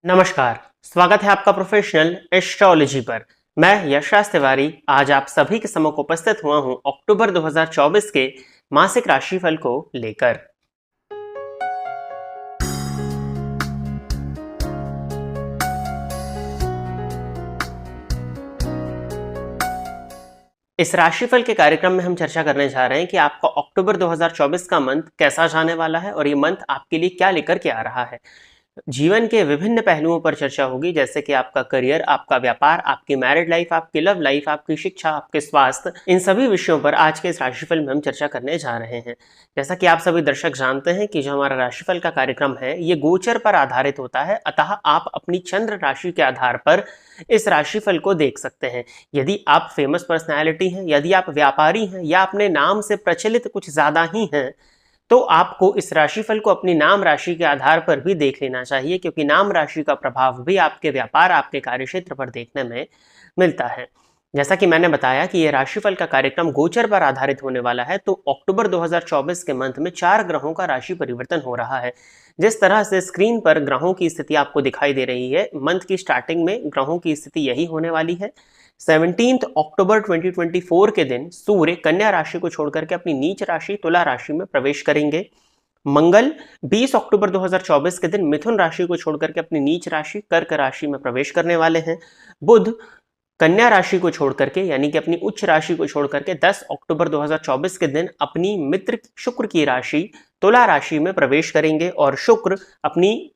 नमस्कार। स्वागत है आपका प्रोफेशनल एस्ट्रोलॉजी पर। मैं यशराज तिवारी आज आप सभी के सम्मुख उपस्थित हुआ हूं अक्टूबर 2024 के मासिक राशिफल को लेकर। इस राशिफल के कार्यक्रम में हम चर्चा करने जा रहे हैं कि आपका अक्टूबर 2024 का मंथ कैसा जाने वाला है और ये मंथ आपके लिए क्या लेकर के आ रहा है। जीवन के विभिन्न पहलुओं पर चर्चा होगी, जैसे कि आपका करियर, आपका व्यापार, आपकी मैरिड लाइफ, आपकी लव लाइफ, आपकी शिक्षा, आपके स्वास्थ्य, इन सभी विषयों पर आज के इस राशिफल में हम चर्चा करने जा रहे हैं। जैसा कि आप सभी दर्शक जानते हैं कि जो हमारा राशिफल का कार्यक्रम है ये गोचर पर आधारित होता है, अतः आप अपनी चंद्र राशि के आधार पर इस राशिफल को देख सकते हैं। यदि आप फेमस पर्सनैलिटी हैं, यदि आप व्यापारी हैं या अपने नाम से प्रचलित कुछ ज्यादा ही हैं, तो आपको इस राशिफल को अपनी नाम राशि के आधार पर भी देख लेना चाहिए, क्योंकि नाम राशि का प्रभाव भी आपके व्यापार, आपके कार्यक्षेत्र पर देखने में मिलता है। जैसा कि मैंने बताया कि यह राशिफल का कार्यक्रम गोचर पर आधारित होने वाला है, तो अक्टूबर 2024 के मंथ में 4 ग्रहों का राशि परिवर्तन हो रहा है। जिस तरह से स्क्रीन पर ग्रहों की स्थिति आपको दिखाई दे रही है, मंथ की स्टार्टिंग में ग्रहों की स्थिति यही होने वाली है। 17 अक्टूबर 2024 के दिन सूर्य कन्या राशि को छोड़कर के अपनी नीच राशि तुला राशि में प्रवेश करेंगे। मंगल 20 अक्टूबर 2024 के दिन मिथुन राशि को छोड़कर के अपनी नीच राशि कर्क राशि में प्रवेश करने वाले हैं। बुध कन्या राशि को छोड़कर के, यानी कि अपनी उच्च राशि को छोड़कर के 10 अक्टूबर 2024 के दिन अपनी मित्र शुक्र की राशि तुला राशि में प्रवेश करेंगे और शुक्र अपनी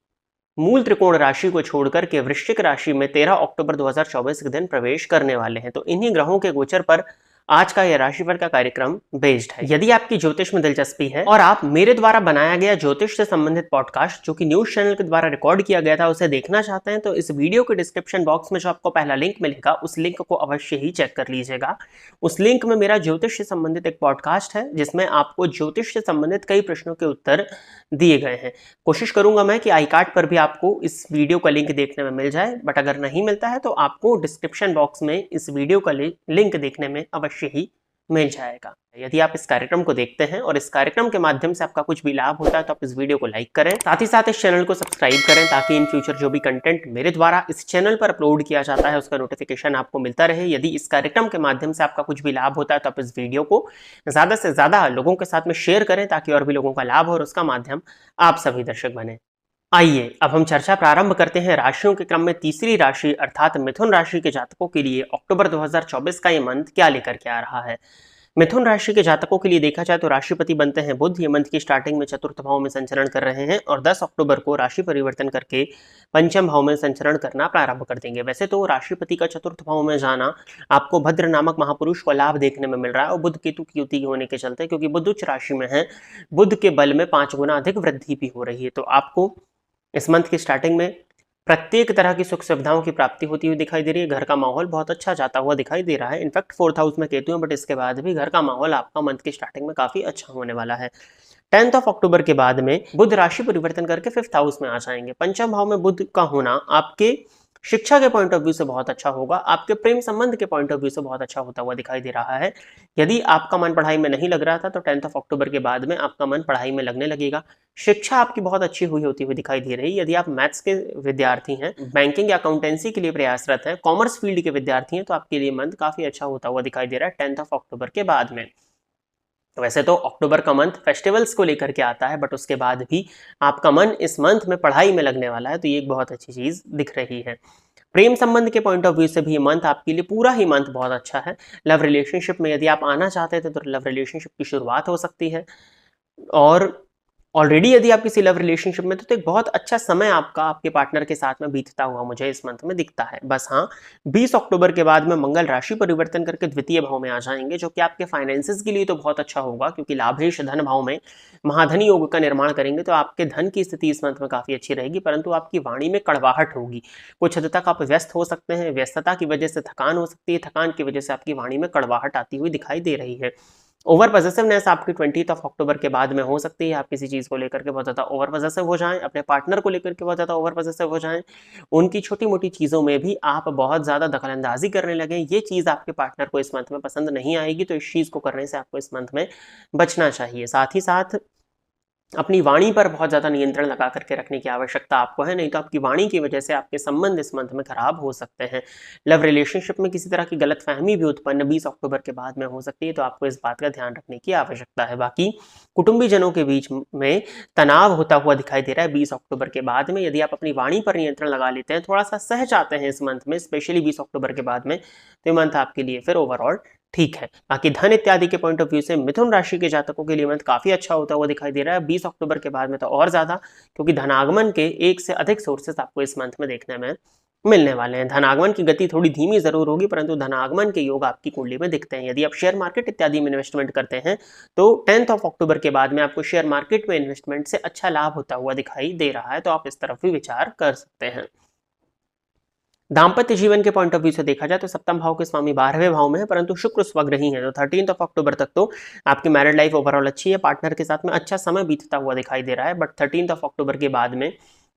मूल त्रिकोण राशि को छोड़कर के वृश्चिक राशि में 13 अक्टूबर 2024 के दिन प्रवेश करने वाले हैं। तो इन्हीं ग्रहों के गोचर पर आज का यह राशिफल का कार्यक्रम बेस्ड है। यदि आपकी ज्योतिष में दिलचस्पी है और आप मेरे द्वारा बनाया गया ज्योतिष से संबंधित पॉडकास्ट, जो कि न्यूज चैनल के द्वारा रिकॉर्ड किया गया था, उसे देखना चाहते हैं, तो इस वीडियो के डिस्क्रिप्शन बॉक्स में जो आपको पहला लिंक मिलेगा उस लिंक को अवश्य ही चेक कर लीजिएगा। उस लिंक में मेरा ज्योतिष से संबंधित एक पॉडकास्ट है, जिसमें आपको ज्योतिष से संबंधित कई प्रश्नों के उत्तर दिए गए हैं। कोशिश करूंगा मैं कि आई कार्ड पर भी आपको इस वीडियो का लिंक देखने में मिल जाए, बट अगर नहीं मिलता है तो आपको डिस्क्रिप्शन बॉक्स में इस वीडियो का लिंक देखने में अवश्य ही मिल जाएगा। यदि आप इस कार्यक्रम को देखते हैं और इस कार्यक्रम के माध्यम से आपका कुछ भी लाभ होता है तो आप इस वीडियो को लाइक करें, साथ ही साथ इस चैनल को सब्सक्राइब करें, ताकि इन फ्यूचर जो भी कंटेंट मेरे द्वारा इस चैनल पर अपलोड किया जाता है उसका नोटिफिकेशन आपको मिलता रहे। यदि इस कार्यक्रम के माध्यम से आपका कुछ भी लाभ होता है तो आप इस वीडियो को ज्यादा से ज्यादा लोगों के साथ में शेयर करें, ताकि और भी लोगों का लाभ हो और उसका माध्यम आप सभी दर्शक बने। आइए अब हम चर्चा प्रारंभ करते हैं राशियों के क्रम में तीसरी राशि अर्थात मिथुन राशि के जातकों के लिए अक्टूबर 2024 का ये मंथ क्या लेकर के आ रहा है। मिथुन राशि के जातकों के लिए देखा जाए तो राशिपति बनते हैं बुध। ये मंथ की स्टार्टिंग में चतुर्थ भाव में संचरण कर रहे हैं और 10 अक्टूबर को राशि परिवर्तन करके पंचम भाव में संचरण करना प्रारंभ कर देंगे। वैसे तो राशिपति का चतुर्थ भाव में जाना आपको भद्र नामक महापुरुष को लाभ देखने में मिल रहा है, और बुध केतु की युति होने के चलते, क्योंकि बुध उच्च राशि में है, बुध के बल में 5 गुना अधिक वृद्धि भी हो रही है। तो आपको इस मंथ की स्टार्टिंग में प्रत्येक तरह की सुख सुविधाओं की प्राप्ति होती हुई दिखाई दे रही है। घर का माहौल बहुत अच्छा जाता हुआ दिखाई दे रहा है। इनफैक्ट 4th हाउस में केतु है, बट इसके बाद भी घर का माहौल आपका मंथ की स्टार्टिंग में काफी अच्छा होने वाला है। 10 अक्टूबर के बाद में बुध राशि परिवर्तन करके 5th हाउस में आ जाएंगे। पंचम भाव में बुध का होना आपके शिक्षा के पॉइंट ऑफ व्यू से बहुत अच्छा होगा, आपके प्रेम संबंध के पॉइंट ऑफ व्यू से बहुत अच्छा होता हुआ दिखाई दे रहा है। यदि आपका मन पढ़ाई में नहीं लग रहा था तो 10 अक्टूबर के बाद में आपका मन पढ़ाई में लगने लगेगा। शिक्षा आपकी बहुत अच्छी होती हुई दिखाई दे रही है। यदि आप मैथ्स के विद्यार्थी हैं, बैंकिंग या अकाउंटेंसी के लिए प्रयासरत हैं, कॉमर्स फील्ड के विद्यार्थी हैं, तो आपके लिए मंथ काफी अच्छा होता हुआ दिखाई दे रहा है 10 अक्टूबर के बाद में। वैसे तो अक्टूबर का मंथ फेस्टिवल्स को लेकर के आता है, बट उसके बाद भी आपका मन इस मंथ में पढ़ाई में लगने वाला है, तो ये एक बहुत अच्छी चीज दिख रही है। प्रेम संबंध के पॉइंट ऑफ व्यू से भी ये मंथ आपके लिए पूरा ही मंथ बहुत अच्छा है। लव रिलेशनशिप में यदि आप आना चाहते थे तो लव रिलेशनशिप की शुरुआत हो सकती है, और ऑलरेडी यदि आप किसी लव रिलेशनशिप में तो एक बहुत अच्छा समय आपका आपके पार्टनर के साथ में बीतता हुआ मुझे इस मंथ में दिखता है। बस हाँ, 20 अक्टूबर के बाद में मंगल राशि परिवर्तन करके द्वितीय भाव में आ जाएंगे, जो कि आपके फाइनेंसेस के लिए तो बहुत अच्छा होगा, क्योंकि लाभेश धन भाव में महाधनी योग का निर्माण करेंगे, तो आपके धन की स्थिति इस मंथ में काफी अच्छी रहेगी। परंतु आपकी वाणी में कड़वाहट होगी, कुछ हद तक आप व्यस्त हो सकते हैं, व्यस्तता की वजह से थकान हो सकती है, थकान की वजह से आपकी वाणी में कड़वाहट आती हुई दिखाई दे रही है। ओवर पॉसेसिवनेस आपकी 20 अक्टूबर के बाद में हो सकती है। आप किसी चीज को लेकर के बहुत ज्यादा ओवर पॉसेसिव हो जाएं, अपने पार्टनर को लेकर के बहुत ज्यादा ओवर पॉसेसिव हो जाएं, उनकी छोटी मोटी चीजों में भी आप बहुत ज्यादा दखलंदाजी करने लगे। ये चीज आपके पार्टनर को इस मंथ में पसंद नहीं आएगी, तो इस चीज को करने से आपको इस मंथ में बचना चाहिए। साथ ही साथ अपनी वाणी पर बहुत ज़्यादा नियंत्रण लगा करके रखने की आवश्यकता आपको है, नहीं तो आपकी वाणी की वजह से आपके संबंध इस मंथ में खराब हो सकते हैं। लव रिलेशनशिप में किसी तरह की गलतफहमी भी उत्पन्न 20 अक्टूबर के बाद में हो सकती है, तो आपको इस बात का ध्यान रखने की आवश्यकता है। बाकी कुटुंबीजनों के बीच में तनाव होता हुआ दिखाई दे रहा है 20 अक्टूबर के बाद में। यदि आप अपनी वाणी पर नियंत्रण लगा लेते हैं, थोड़ा सा सह जाते हैं इस मंथ में, स्पेशली 20 अक्टूबर के बाद में, तो ये मंथ आपके लिए फिर ओवरऑल ठीक है। बाकी धन इत्यादि के पॉइंट ऑफ व्यू से मिथुन राशि के जातकों के लिए मंथ काफी अच्छा होता हुआ दिखाई दे रहा है 20 अक्टूबर के बाद में तो और ज्यादा, क्योंकि धनागमन के एक से अधिक सोर्सेस आपको इस मंथ में देखने में मिलने वाले हैं। धनागमन की गति थोड़ी धीमी जरूर होगी, परंतु धनागमन के योग आपकी कुंडली में दिखते हैं। यदि आप शेयर मार्केट इत्यादि में इन्वेस्टमेंट करते हैं तो 10 अक्टूबर के बाद में आपको शेयर मार्केट में इन्वेस्टमेंट से अच्छा लाभ होता हुआ दिखाई दे रहा है, तो आप इस तरफ भी विचार कर सकते हैं। दाम्पत्य जीवन के पॉइंट ऑफ व्यू से देखा जाए तो सप्तम भाव के स्वामी 12वें भाव में है, परंतु शुक्र स्वग्रही है, तो 13 अक्टूबर तक तो आपकी मैरिड लाइफ ओवरऑल अच्छी है, पार्टनर के साथ में अच्छा समय बीतता हुआ दिखाई दे रहा है। बट 13 अक्टूबर के बाद में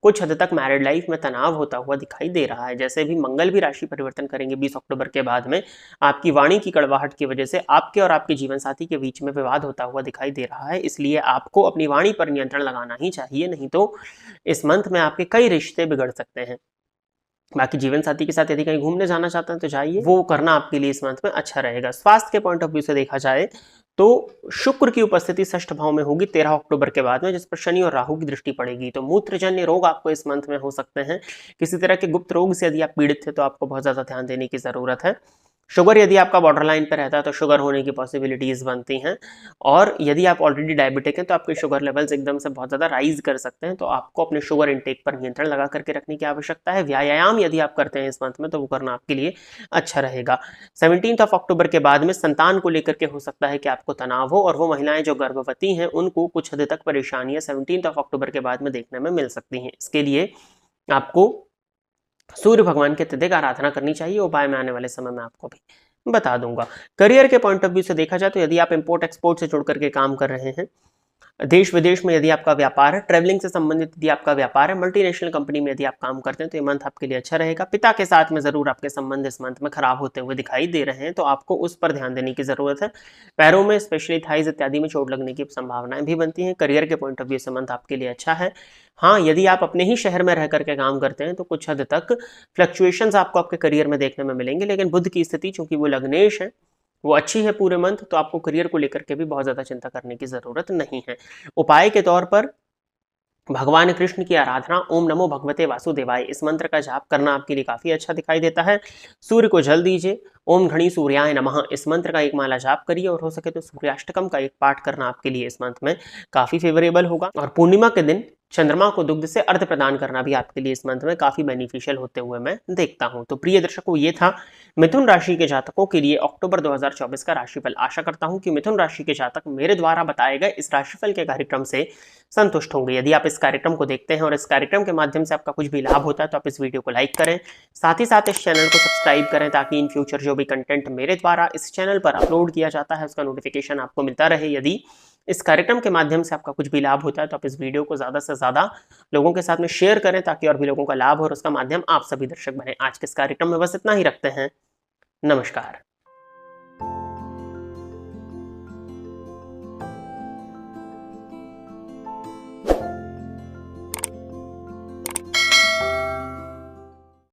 कुछ हद तक मैरिड लाइफ में तनाव होता हुआ दिखाई दे रहा है। जैसे भी मंगल भी राशि परिवर्तन करेंगे 20 अक्टूबर के बाद में, आपकी वाणी की कड़वाहट की वजह से आपके और आपके जीवन साथी के बीच में विवाद होता हुआ दिखाई दे रहा है। इसलिए आपको अपनी वाणी पर नियंत्रण लगाना ही चाहिए, नहीं तो इस मंथ में आपके कई रिश्ते बिगड़ सकते हैं। बाकी जीवन साथी के साथ यदि कहीं घूमने जाना चाहते हैं तो जाइए, वो करना आपके लिए इस मंथ में अच्छा रहेगा। स्वास्थ्य के पॉइंट ऑफ व्यू से देखा जाए तो शुक्र की उपस्थिति षष्ठ भाव में होगी 13 अक्टूबर के बाद में, जिस पर शनि और राहु की दृष्टि पड़ेगी, तो मूत्रजन्य रोग आपको इस मंथ में हो सकते हैं। किसी तरह के गुप्त रोग से यदि आप पीड़ित थे तो आपको बहुत ज्यादा ध्यान देने की जरूरत है। शुगर यदि आपका बॉर्डर लाइन पर रहता है तो शुगर होने की पॉसिबिलिटीज बनती हैं, और यदि आप ऑलरेडी डायबिटिक हैं तो आपके शुगर लेवल्स एकदम से बहुत ज़्यादा राइज कर सकते हैं, तो आपको अपने शुगर इनटेक पर नियंत्रण लगा करके रखने की आवश्यकता है। व्यायाम यदि आप करते हैं इस मंथ में तो वो करना आपके लिए अच्छा रहेगा। 17 अक्टूबर के बाद में संतान को लेकर के हो सकता है कि आपको तनाव हो, और वो महिलाएं जो गर्भवती हैं उनको कुछ हद तक परेशानियां 17 अक्टूबर के बाद में देखने में मिल सकती हैं। इसके लिए आपको सूर्य भगवान के अत्यधिक आराधना करनी चाहिए, उपाय मैं आने वाले समय में आपको भी बता दूंगा। करियर के पॉइंट ऑफ व्यू से देखा जाए तो यदि आप इंपोर्ट एक्सपोर्ट से जुड़ करके काम कर रहे हैं, देश विदेश में यदि आपका व्यापार है, ट्रैवलिंग से संबंधित यदि आपका व्यापार है, मल्टीनेशनल कंपनी में यदि आप काम करते हैं तो ये मंथ आपके लिए अच्छा रहेगा। पिता के साथ में जरूर आपके संबंध इस मंथ में खराब होते हुए दिखाई दे रहे हैं, तो आपको उस पर ध्यान देने की जरूरत है। पैरों में स्पेशली थाइज इत्यादि में चोट लगने की संभावनाएं भी बनती हैं। करियर के पॉइंट ऑफ व्यू से मंथ आपके लिए अच्छा है। हाँ, यदि आप अपने ही शहर में रह करके काम करते हैं तो कुछ हद तक फ्लक्चुएशंस आपको आपके करियर में देखने में मिलेंगे, लेकिन बुध की स्थिति चूंकि वो लग्नेश है, वो अच्छी है पूरे मंथ, तो आपको करियर को लेकर के भी बहुत ज्यादा चिंता करने की जरूरत नहीं है। उपाय के तौर पर भगवान कृष्ण की आराधना, ओम नमो भगवते वासुदेवाय, इस मंत्र का जाप करना आपके लिए काफी अच्छा दिखाई देता है। सूर्य को जल दीजिए, ओम घड़ी सूर्याय नमः, इस मंत्र का एक माला जाप करिए, और हो सके तो सूर्याष्टकम का एक पाठ करना आपके लिए इस मंथ में काफी फेवरेबल होगा। और पूर्णिमा के दिन चंद्रमा को दुग्ध से अर्घ प्रदान करना भी आपके लिए इस मंथ में काफी बेनिफिशियल होते हुए मैं देखता हूं। तो प्रिय दर्शकों, ये था मिथुन राशि के जातकों के लिए अक्टूबर 2024 का राशिफल। आशा करता हूं कि मिथुन राशि के जातक मेरे द्वारा बताए गए इस राशिफल के कार्यक्रम से संतुष्ट होंगे। यदि आप इस कार्यक्रम को देखते हैं और इस कार्यक्रम के माध्यम से आपका कुछ भी लाभ होता है तो आप इस वीडियो को लाइक करें, साथ ही साथ इस चैनल को सब्सक्राइब करें, ताकि इन फ्यूचर जो भी कंटेंट मेरे द्वारा इस चैनल पर अपलोड किया जाता है उसका नोटिफिकेशन आपको मिलता रहे। यदि इस कार्यक्रम के माध्यम से आपका कुछ भी लाभ होता है तो आप इस वीडियो को ज़्यादा से ज़्यादा लोगों के साथ में शेयर करें, ताकि और भी लोगों का लाभ हो और उसका माध्यम आप सभी दर्शक बने। आज के इस कार्यक्रम में बस इतना ही रखते हैं। नमस्कार।